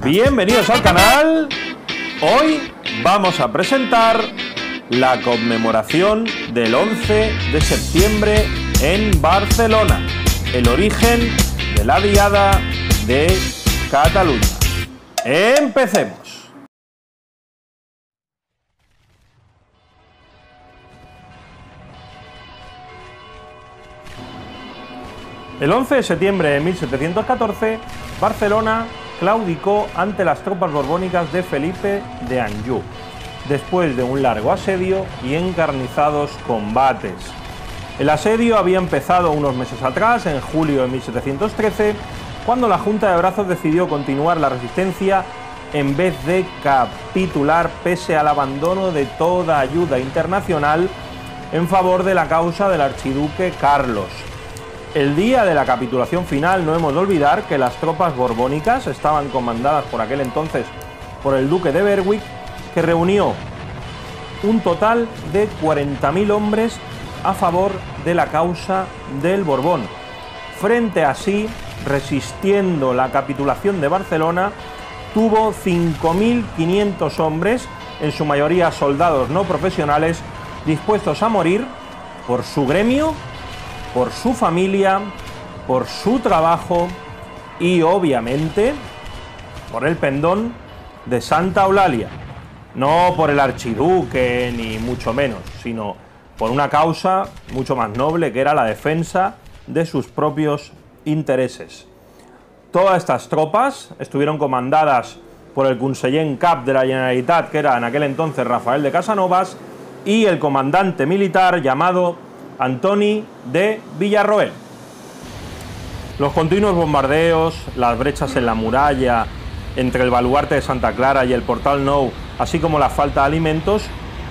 Bienvenidos al canal. Hoy vamos a presentar la conmemoración del 11 de septiembre en Barcelona, el origen de la Diada de Cataluña. ¡Empecemos! El 11 de septiembre de 1714, Barcelona claudicó ante las tropas borbónicas de Felipe de Anjou, después de un largo asedio y encarnizados combates. El asedio había empezado unos meses atrás, en julio de 1713, cuando la Junta de Brazos decidió continuar la resistencia en vez de capitular pese al abandono de toda ayuda internacional en favor de la causa del archiduque Carlos. El día de la capitulación final no hemos de olvidar que las tropas borbónicas estaban comandadas por aquel entonces por el duque de Berwick, que reunió un total de 40.000 hombres a favor de la causa del Borbón. Frente a sí, resistiendo la capitulación de Barcelona, tuvo 5.500 hombres, en su mayoría soldados no profesionales, dispuestos a morir por su gremio, por su familia, por su trabajo y, obviamente, por el pendón de Santa Eulalia. No por el archiduque, ni mucho menos, sino por una causa mucho más noble, que era la defensa de sus propios intereses. Todas estas tropas estuvieron comandadas por el conseller en cap de la Generalitat, que era en aquel entonces Rafael de Casanovas, y el comandante militar llamado Antoni de Villarroel. Los continuos bombardeos, las brechas en la muralla entre el baluarte de Santa Clara y el Portal Nou, así como la falta de alimentos,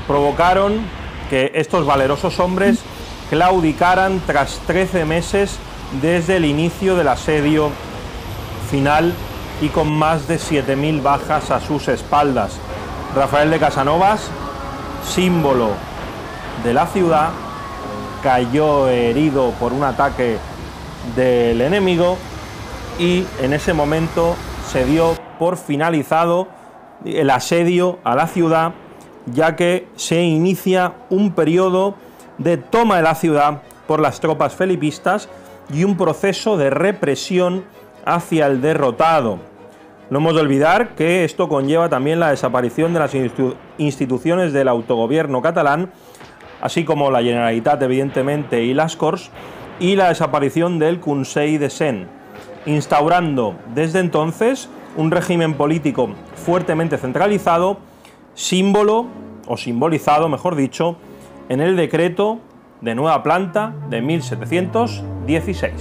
provocaron que estos valerosos hombres claudicaran tras 13 meses desde el inicio del asedio final y con más de 7.000 bajas a sus espaldas. Rafael de Casanovas, símbolo de la ciudad, cayó herido por un ataque del enemigo y en ese momento se dio por finalizado el asedio a la ciudad, ya que se inicia un periodo de toma de la ciudad por las tropas felipistas y un proceso de represión hacia el derrotado. No hemos de olvidar que esto conlleva también la desaparición de las instituciones del autogobierno catalán, así como la Generalitat, evidentemente, y las Corts, y la desaparición del Consell de Cent, instaurando desde entonces un régimen político fuertemente centralizado, símbolo, o simbolizado, mejor dicho, en el decreto de Nueva Planta de 1716.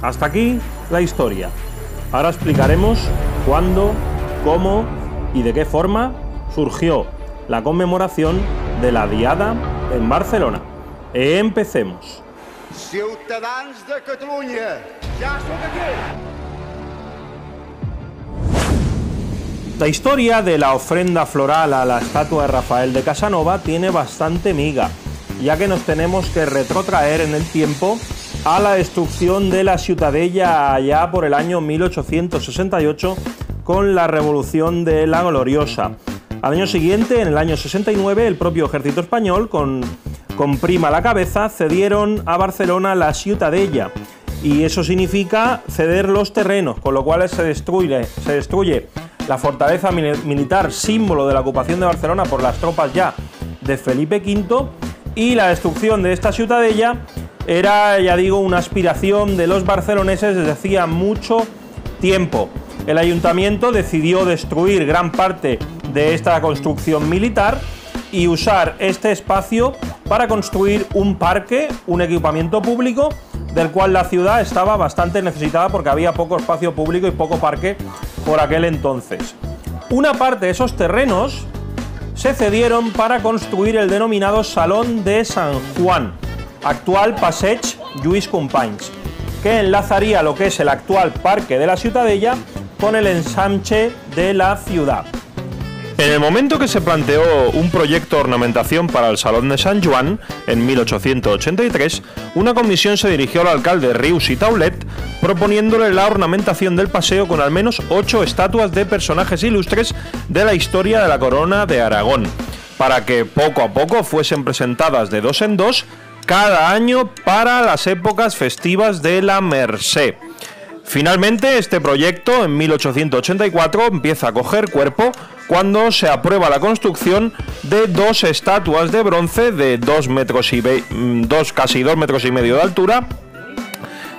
Hasta aquí la historia. Ahora explicaremos cuándo, cómo y de qué forma surgió la conmemoración de la Diada en Barcelona. Empecemos. Ciutadans de Catalunya, ja som aquí. La historia de la ofrenda floral a la estatua de Rafael de Casanova tiene bastante miga, ya que nos tenemos que retrotraer en el tiempo a la destrucción de la Ciutadella allá por el año 1868 con la Revolución de la Gloriosa. Al año siguiente, en el año 69, el propio ejército español, con Prima a la cabeza, cedieron a Barcelona la Ciutadella, y eso significa ceder los terrenos, con lo cual se destruye la fortaleza militar, símbolo de la ocupación de Barcelona por las tropas ya de Felipe V, y la destrucción de esta Ciutadella era, ya digo, una aspiración de los barceloneses desde hacía mucho tiempo. El ayuntamiento decidió destruir gran parte de esta construcción militar y usar este espacio para construir un parque, un equipamiento público, del cual la ciudad estaba bastante necesitada porque había poco espacio público y poco parque por aquel entonces. Una parte de esos terrenos se cedieron para construir el denominado Salón de San Juan, actual Passeig Lluís Companys, que enlazaría lo que es el actual Parque de la Ciutadella con el ensanche de la ciudad. En el momento que se planteó un proyecto de ornamentación para el Salón de Sant Joan, en 1883, una comisión se dirigió al alcalde Rius i Taulet proponiéndole la ornamentación del paseo con al menos 8 estatuas de personajes ilustres de la historia de la corona de Aragón, para que poco a poco fuesen presentadas de 2 en 2 cada año para las épocas festivas de la Mercè. Finalmente, este proyecto en 1884 empieza a coger cuerpo cuando se aprueba la construcción de 2 estatuas de bronce de casi 2 metros y medio de altura,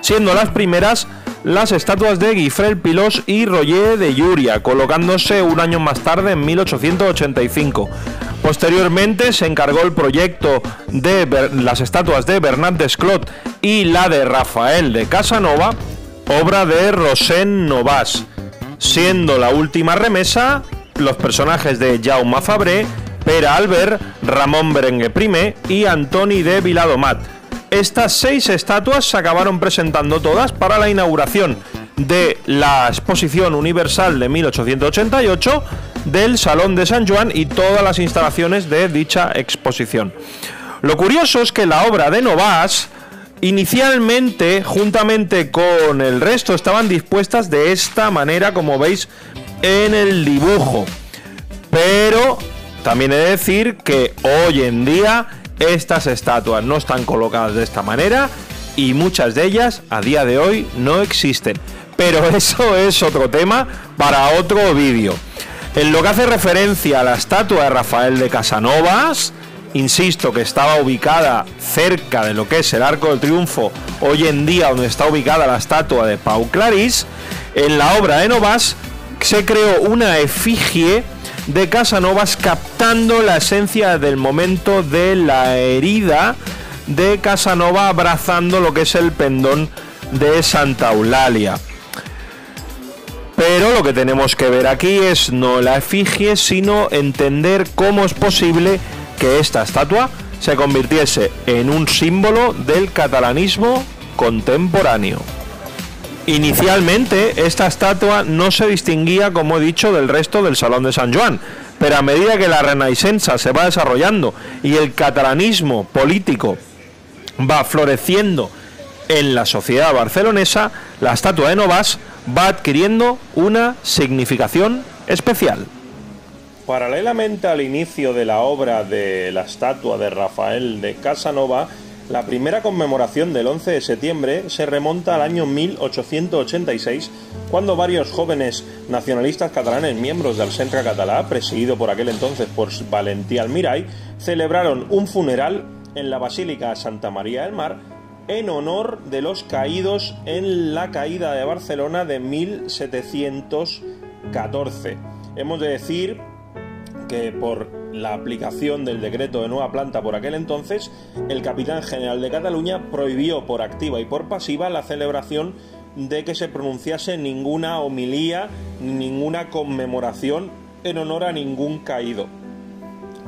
siendo las primeras las estatuas de Guifré Pilós y Roger de Llúria, colocándose un año más tarde, en 1885. Posteriormente se encargó el proyecto de las estatuas de Bernat Desclot y la de Rafael de Casanova, obra de Rossend Nobas, siendo la última remesa los personajes de Jaume Fabré, Pere Albert, Ramon Berenguer I y Antoni de Viladomat. Estas 6 estatuas se acabaron presentando todas para la inauguración de la Exposición Universal de 1888 del Salón de Sant Joan y todas las instalaciones de dicha exposición. Lo curioso es que la obra de Nobas inicialmente, juntamente con el resto, estaban dispuestas de esta manera, como veis en el dibujo, pero también he de decir que hoy en día estas estatuas no están colocadas de esta manera y muchas de ellas a día de hoy no existen, pero eso es otro tema para otro vídeo. En lo que hace referencia a la estatua de Rafael de Casanovas, insisto que estaba ubicada cerca de lo que es el Arco del Triunfo, hoy en día donde está ubicada la estatua de Pau Claris. En la obra de Nobas se creó una efigie de Casanovas captando la esencia del momento de la herida de Casanova abrazando lo que es el pendón de Santa Eulalia. Pero lo que tenemos que ver aquí es no la efigie, sino entender cómo es posible que esta estatua se convirtiese en un símbolo del catalanismo contemporáneo. Inicialmente esta estatua no se distinguía, como he dicho, del resto del Salón de Sant Joan, pero a medida que la Renaixença se va desarrollando y el catalanismo político va floreciendo en la sociedad barcelonesa, la estatua de Nobas va adquiriendo una significación especial. Paralelamente al inicio de la obra de la estatua de Rafael de Casanova, la primera conmemoración del 11 de septiembre se remonta al año 1886, cuando varios jóvenes nacionalistas catalanes, miembros del Centre Català, presidido por aquel entonces por Valentí Almirall, celebraron un funeral en la Basílica de Santa María del Mar en honor de los caídos en la caída de Barcelona de 1714. Hemos de decir que por la aplicación del decreto de nueva planta por aquel entonces, el capitán general de Cataluña prohibió por activa y por pasiva la celebración de que se pronunciase ninguna homilía ni ninguna conmemoración en honor a ningún caído.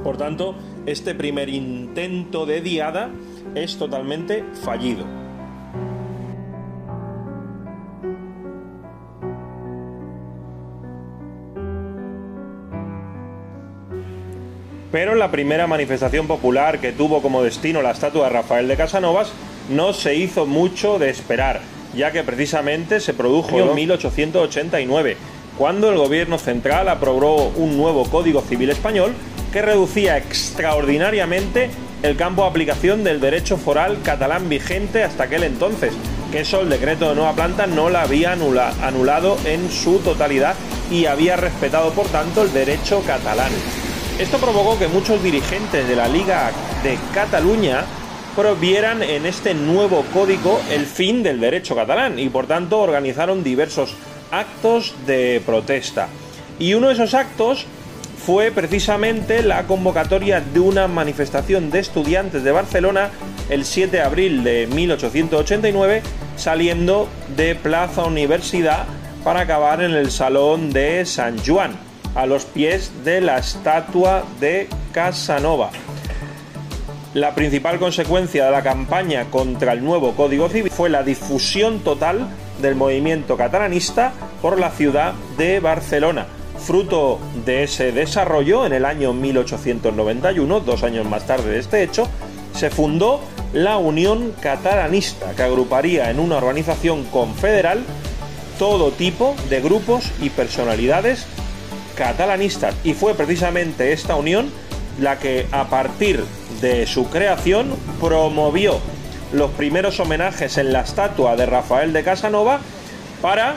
Por tanto, este primer intento de diada es totalmente fallido. Pero la primera manifestación popular que tuvo como destino la estatua de Rafael de Casanovas no se hizo mucho de esperar, ya que precisamente se produjo en 1889, cuando el gobierno central aprobó un nuevo Código Civil español que reducía extraordinariamente el campo de aplicación del derecho foral catalán vigente hasta aquel entonces, que eso el decreto de nueva planta no la había anulado en su totalidad y había respetado por tanto el derecho catalán. Esto provocó que muchos dirigentes de la Liga de Cataluña provieran en este nuevo código el fin del derecho catalán y por tanto organizaron diversos actos de protesta. Y uno de esos actos fue precisamente la convocatoria de una manifestación de estudiantes de Barcelona el 7 de abril de 1889, saliendo de Plaza Universidad para acabar en el Salón de Sant Joan, a los pies de la estatua de Casanova. La principal consecuencia de la campaña contra el nuevo Código Civil fue la difusión total del movimiento catalanista por la ciudad de Barcelona, fruto de ese desarrollo, en el año 1891, 2 años más tarde de este hecho, se fundó la Unión Catalanista, que agruparía en una organización confederal todo tipo de grupos y personalidades catalanistas. Y fue precisamente esta unión la que, a partir de su creación, promovió los primeros homenajes en la estatua de Rafael de Casanova para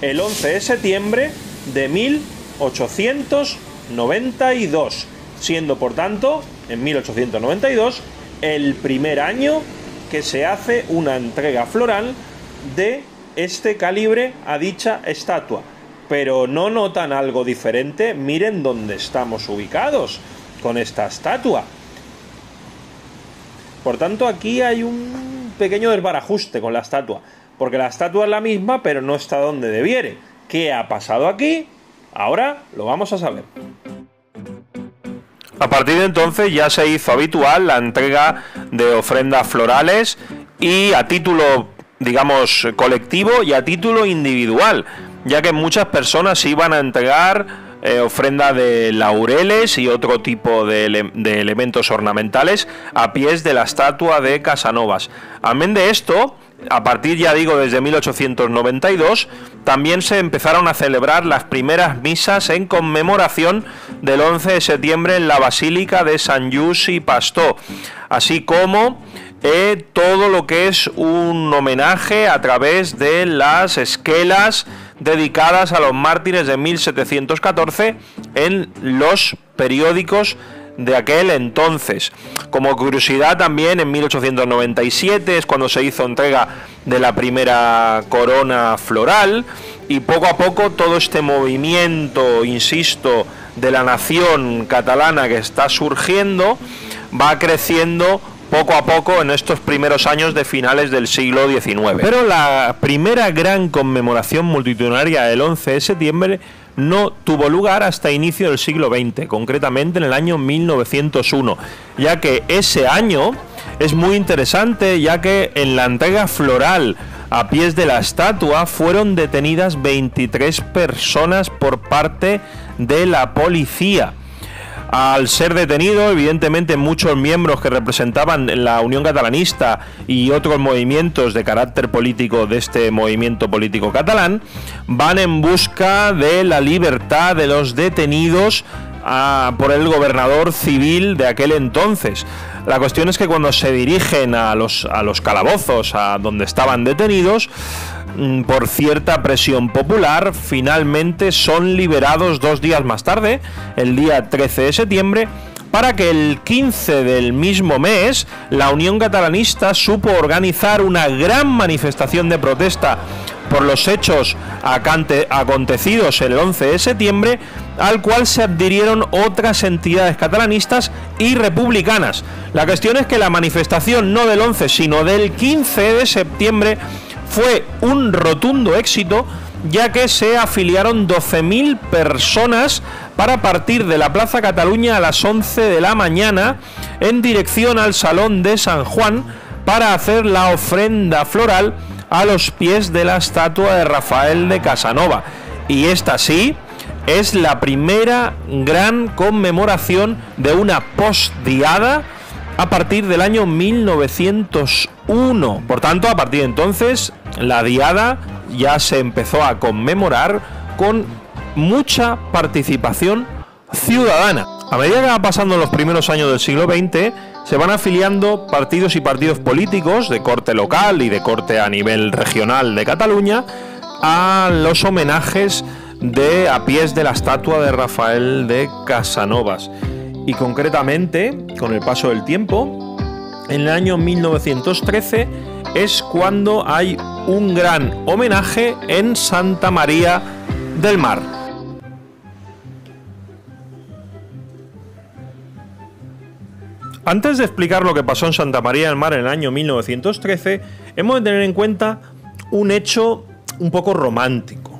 el 11 de septiembre de 1892, siendo por tanto en 1892 el primer año que se hace una entrega floral de este calibre a dicha estatua. Pero ¿no notan algo diferente? Miren dónde estamos ubicados con esta estatua. Por tanto, aquí hay un pequeño desbarajuste con la estatua, porque la estatua es la misma, pero no está donde debiere. ¿Qué ha pasado aquí? Ahora lo vamos a saber. A partir de entonces ya se hizo habitual la entrega de ofrendas florales, y a título, digamos, colectivo y a título individual, ya que muchas personas iban a entregar ofrenda de laureles y otro tipo de elementos ornamentales a pies de la estatua de Casanovas. Amén de esto, a partir, ya digo, desde 1892, también se empezaron a celebrar las primeras misas en conmemoración del 11 de septiembre en la Basílica de Sant Just i Pastor, así como todo lo que es un homenaje a través de las esquelas dedicadas a los mártires de 1714 en los periódicos de aquel entonces. Como curiosidad, también en 1897 es cuando se hizo entrega de la primera corona floral, y poco a poco todo este movimiento, insisto, de la nación catalana que está surgiendo va creciendo poco a poco en estos primeros años de finales del siglo XIX. Pero la primera gran conmemoración multitudinaria del 11 de septiembre no tuvo lugar hasta inicio del siglo XX, concretamente en el año 1901, ya que ese año es muy interesante, ya que en la entrega floral a pies de la estatua fueron detenidas 23 personas por parte de la policía. Al ser detenido, evidentemente, muchos miembros que representaban la Unión Catalanista y otros movimientos de carácter político de este movimiento político catalán van en busca de la libertad de los detenidos por el gobernador civil de aquel entonces. La cuestión es que cuando se dirigen a los calabozos, a donde estaban detenidos, por cierta presión popular, finalmente son liberados 2 días más tarde, el día 13 de septiembre, para que el 15 del mismo mes la Unión Catalanista supo organizar una gran manifestación de protesta por los hechos acontecidos el 11 de septiembre, al cual se adhirieron otras entidades catalanistas y republicanas. La cuestión es que la manifestación no del 11, sino del 15 de septiembre fue un rotundo éxito, ya que se afiliaron 12.000 personas para partir de la Plaza Cataluña a las 11 de la mañana en dirección al Salón de San Juan para hacer la ofrenda floral a los pies de la estatua de Rafael de Casanova. Y esta sí es la primera gran conmemoración de una postdiada a partir del año 1901. Por tanto, a partir de entonces, la diada ya se empezó a conmemorar con mucha participación ciudadana. A medida que va pasando los primeros años del siglo XX, se van afiliando partidos y partidos políticos de corte local y de corte a nivel regional de Cataluña a los homenajes a pies de la estatua de Rafael de Casanovas. Y concretamente, con el paso del tiempo, en el año 1913 es cuando hay un gran homenaje en Santa María del Mar. Antes de explicar lo que pasó en Santa María del Mar en el año 1913, hemos de tener en cuenta un hecho un poco romántico,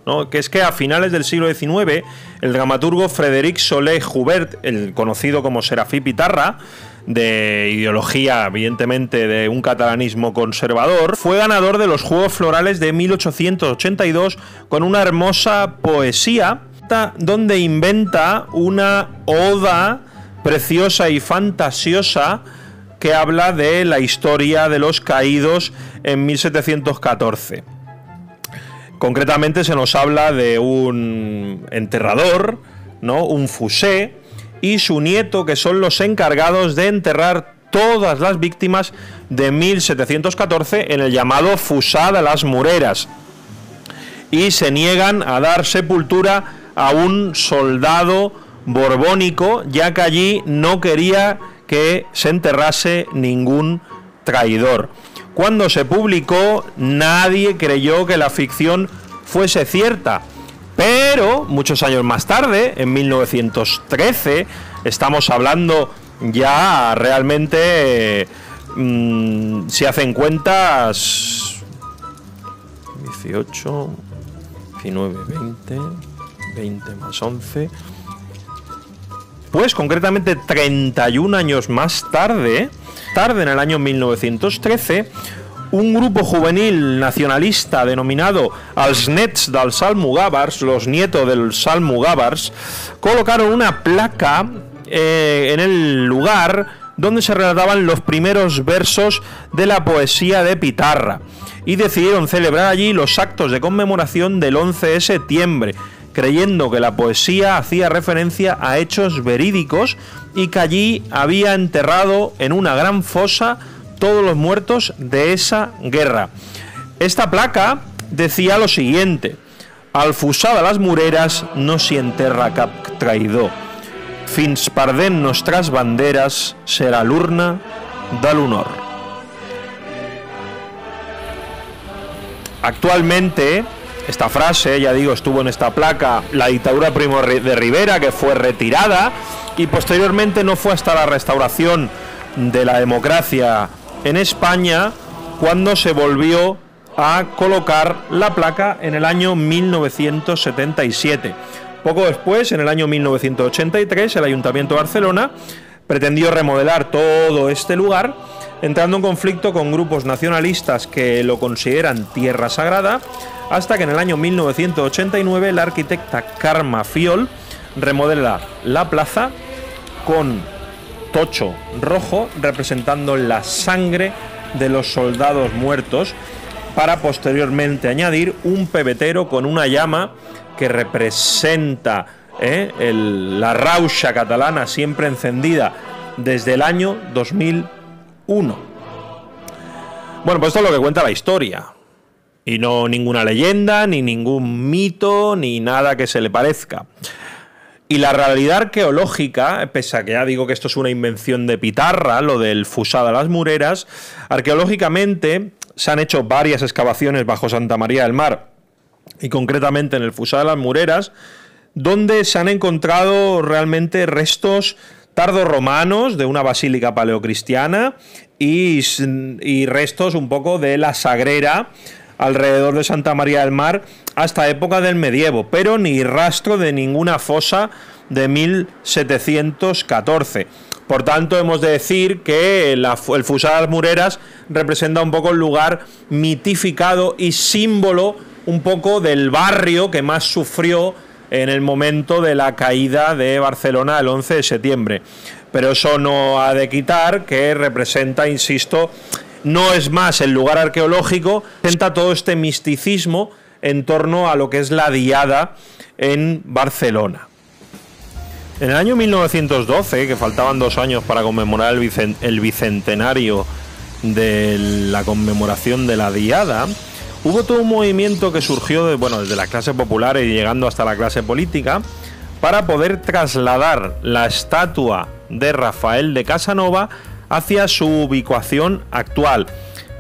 ¿no? Que es que a finales del siglo XIX, el dramaturgo Frederic Soler Joubert, el conocido como Serafí Pitarra, de ideología evidentemente de un catalanismo conservador, fue ganador de los Juegos Florales de 1882 con una hermosa poesía donde inventa una oda preciosa y fantasiosa que habla de la historia de los caídos en 1714. Concretamente se nos habla de un enterrador, ¿no?, un fusé, y su nieto, que son los encargados de enterrar todas las víctimas de 1714 en el llamado Fusá de las Mureras, y se niegan a dar sepultura a un soldado borbónico, ya que allí no quería que se enterrase ningún traidor. Cuando se publicó, nadie creyó que la ficción fuese cierta, pero muchos años más tarde, en 1913, estamos hablando ya realmente, si hacen cuentas, 18, 19, 20 más 11... Pues concretamente 31 años más tarde, en el año 1913, un grupo juvenil nacionalista denominado Els Nets dels Almogàvers, los nietos dels Almogàvers, colocaron una placa en el lugar donde se relataban los primeros versos de la poesía de Pitarra, y decidieron celebrar allí los actos de conmemoración del 11 de septiembre, creyendo que la poesía hacía referencia a hechos verídicos y que allí había enterrado en una gran fosa todos los muertos de esa guerra. Esta placa decía lo siguiente: al Fusà de les Mureres no s'hi enterra cap traïdor, fins perdent nostres banderes serà l'urna de l'honor. Actualmente, esta frase, ya digo, estuvo en esta placa la dictadura de Primo de Rivera, que fue retirada, y posteriormente no fue hasta la restauración de la democracia en España cuando se volvió a colocar la placa en el año 1977. Poco después, en el año 1983, el Ayuntamiento de Barcelona pretendió remodelar todo este lugar, entrando en conflicto con grupos nacionalistas que lo consideran tierra sagrada, hasta que en el año 1989 la arquitecta Carme Fiol remodela la plaza con tocho rojo representando la sangre de los soldados muertos, para posteriormente añadir un pebetero con una llama que representa la rauxa catalana, siempre encendida desde el año 2001. Bueno, pues esto es lo que cuenta la historia, y no ninguna leyenda, ni ningún mito, ni nada que se le parezca. Y la realidad arqueológica, pese a que ya digo que esto es una invención de Pitarra, lo del Fusà de las Mureras, arqueológicamente se han hecho varias excavaciones bajo Santa María del Mar, y concretamente en el Fusà de las Mureras, donde se han encontrado realmente restos tardorromanos de una basílica paleocristiana y restos un poco de la Sagrera alrededor de Santa María del Mar hasta época del medievo, pero ni rastro de ninguna fosa de 1714. Por tanto, hemos de decir que el Fusà de las Mureras representa un poco el lugar mitificado y símbolo un poco del barrio que más sufrió en el momento de la caída de Barcelona el 11 de septiembre. Pero eso no ha de quitar que representa, insisto, no es más el lugar arqueológico, representa todo este misticismo en torno a lo que es la Diada en Barcelona. En el año 1912, que faltaban 2 años para conmemorar el bicentenario de la conmemoración de la Diada, hubo todo un movimiento que surgió desde la clase popular y llegando hasta la clase política para poder trasladar la estatua de Rafael de Casanova hacia su ubicación actual.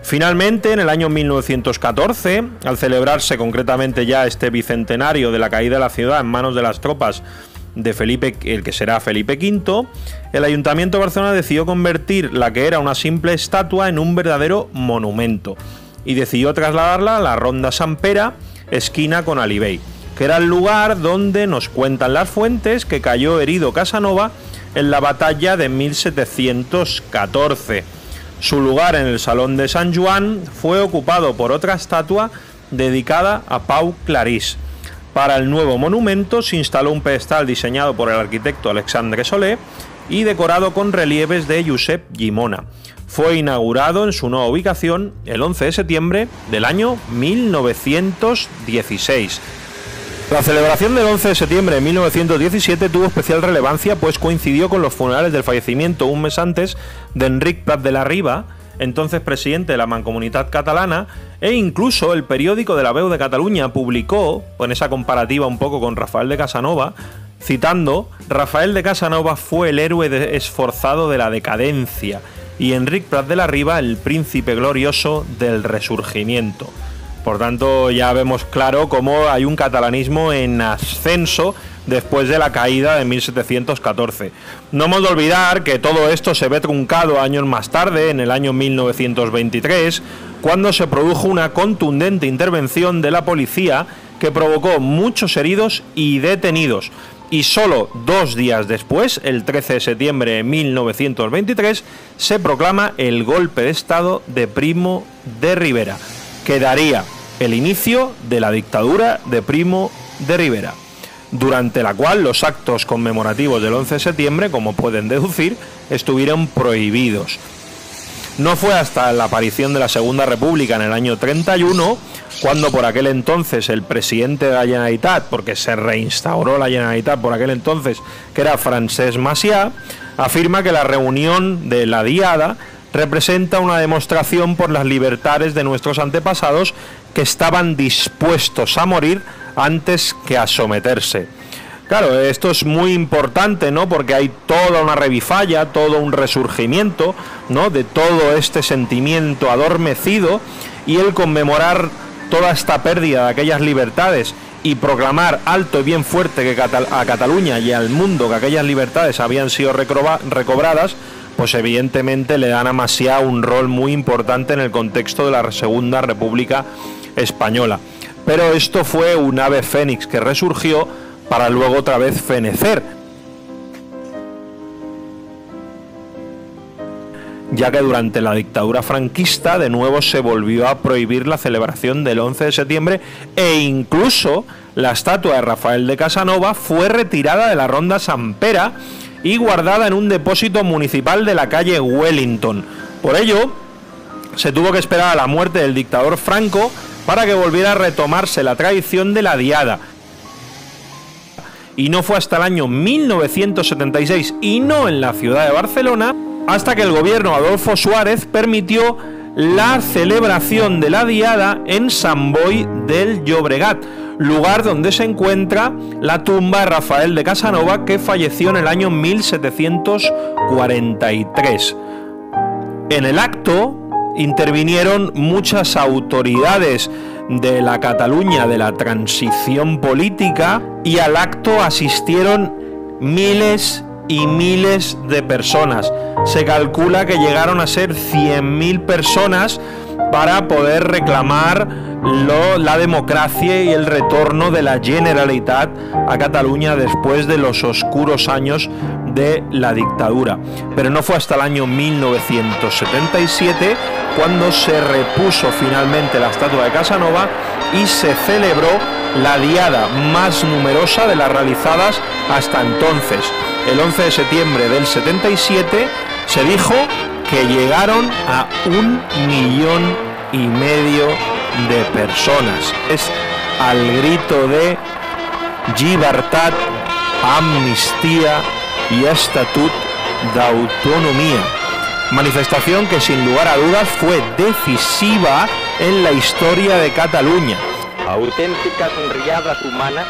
Finalmente, en el año 1914, al celebrarse concretamente ya este bicentenario de la caída de la ciudad en manos de las tropas de Felipe, el que será Felipe V, el Ayuntamiento de Barcelona decidió convertir la que era una simple estatua en un verdadero monumento y decidió trasladarla a la Ronda Sant Pere, esquina con Alibey, que era el lugar donde nos cuentan las fuentes que cayó herido Casanova en la batalla de 1714. Su lugar en el Salón de Sant Joan fue ocupado por otra estatua dedicada a Pau Clarís. Para el nuevo monumento se instaló un pedestal diseñado por el arquitecto Alexandre Solé y decorado con relieves de Josep Llimona. Fue inaugurado en su nueva ubicación el 11 de septiembre del año 1916. La celebración del 11 de septiembre de 1917 tuvo especial relevancia, pues coincidió con los funerales del fallecimiento un mes antes de Enric Prat de la Riba, entonces presidente de la Mancomunitat Catalana, e incluso el periódico de La Veu de Catalunya publicó, en esa comparativa un poco con Rafael de Casanova, citando: Rafael de Casanova fue el héroe esforzado de la decadencia y Enric Prat de la Riba el príncipe glorioso del resurgimiento. Por tanto, ya vemos claro cómo hay un catalanismo en ascenso después de la caída de 1714. No hemos de olvidar que todo esto se ve truncado años más tarde, en el año 1923, cuando se produjo una contundente intervención de la policía que provocó muchos heridos y detenidos. Y solo 2 días después, el 13 de septiembre de 1923, se proclama el golpe de Estado de Primo de Rivera, que daría el inicio de la dictadura de Primo de Rivera, durante la cual los actos conmemorativos del 11 de septiembre, como pueden deducir, estuvieron prohibidos. No fue hasta la aparición de la Segunda República en el año 31, cuando por aquel entonces el presidente de la Generalitat, porque se reinstauró la Generalitat por aquel entonces, que era Francesc Macià, afirma que la reunión de la Diada representa una demostración por las libertades de nuestros antepasados que estaban dispuestos a morir antes que a someterse. Claro, esto es muy importante, ¿no? Porque hay toda una revifalla, todo un resurgimiento, ¿no?, de todo este sentimiento adormecido, y el conmemorar toda esta pérdida de aquellas libertades y proclamar alto y bien fuerte que a Cataluña y al mundo que aquellas libertades habían sido recobradas, pues evidentemente le dan a Macià un rol muy importante en el contexto de la Segunda República Española. Pero esto fue un ave fénix que resurgió para luego otra vez fenecer, ya que durante la dictadura franquista de nuevo se volvió a prohibir la celebración del 11 de septiembre e incluso la estatua de Rafael de Casanova fue retirada de la Ronda Sant Pere y guardada en un depósito municipal de la calle Wellington. Por ello, se tuvo que esperar a la muerte del dictador Franco para que volviera a retomarse la tradición de la Diada. Y no fue hasta el año 1976, y no en la ciudad de Barcelona, hasta que el gobierno de Adolfo Suárez permitió la celebración de la Diada en Sant Boi del Llobregat, lugar donde se encuentra la tumba de Rafael de Casanova, que falleció en el año 1743. En el acto intervinieron muchas autoridades de la Cataluña de la transición política, y al acto asistieron miles y miles de personas. Se calcula que llegaron a ser 100.000 personas para poder reclamar la democracia y el retorno de la Generalitat a Cataluña después de los oscuros años de la dictadura. Pero no fue hasta el año 1977 cuando se repuso finalmente la estatua de Casanova y se celebró la diada más numerosa de las realizadas hasta entonces. El 11 de septiembre del 77 se dijo que llegaron a 1,5 millones de personas. Es al grito de llibertat, amnistía y estatut d'autonomía. Manifestación que sin lugar a dudas fue decisiva en la historia de Cataluña. Auténticas riadas humanas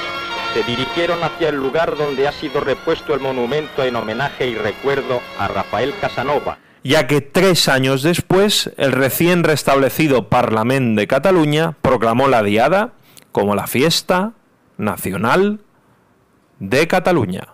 se dirigieron hacia el lugar donde ha sido repuesto el monumento en homenaje y recuerdo a Rafael Casanova, ya que 3 años después el recién restablecido Parlament de Cataluña proclamó la Diada como la fiesta nacional de Cataluña.